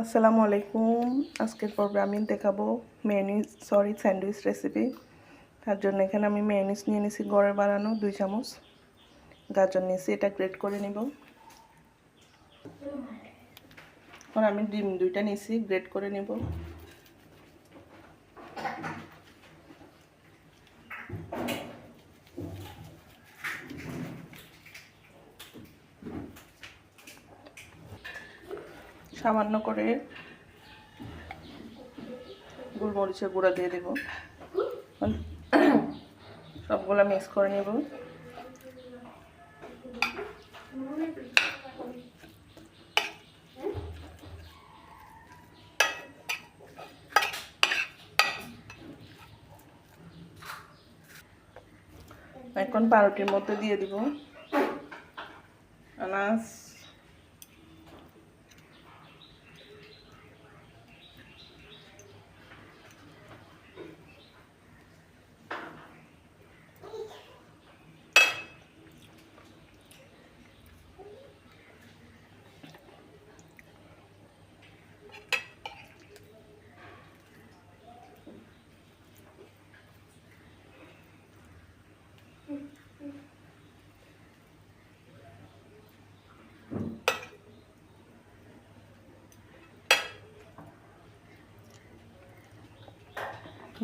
আসসালামু আলাইকুম। আজকের পর্বে আমি দেখাবো স্যান্ডউইচ রেসিপি। তার জন্য এখানে আমি মেয়োনিজ নিয়ে নিয়েছি ঘরে বানানো 2 চামচ। গাজর নিয়েছি, এটা গ্রেট করে নিব। এখন আমি ডিম 2টা নিয়েছি, গ্রেট করে নিব। সামান্য করে গোলমরিচের গুঁড়া দিয়ে দেব। সবগুলো মিক্স করে নেব। এখন পাউরুটির মধ্যে দিয়ে দিব আনাজ,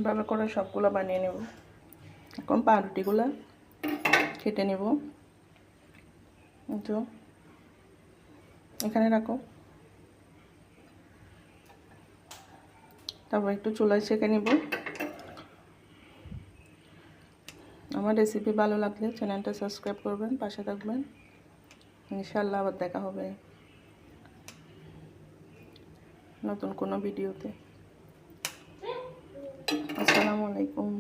ভালো করে সবগুলো বানিয়ে নেব। এখন পাউরুটিগুলো কেটে নেব। তো এখানে রাখো। তারপর একটু চুলায় সেঁকে নেব। আমার রেসিপি ভালো লাগলে চ্যানেলটা সাবস্ক্রাইব করবেন, পাশে থাকবেন। ইনশাআল্লাহ আবার দেখা হবে নতুন কোনো ভিডিওতে। আসসালামু আলাইকুম।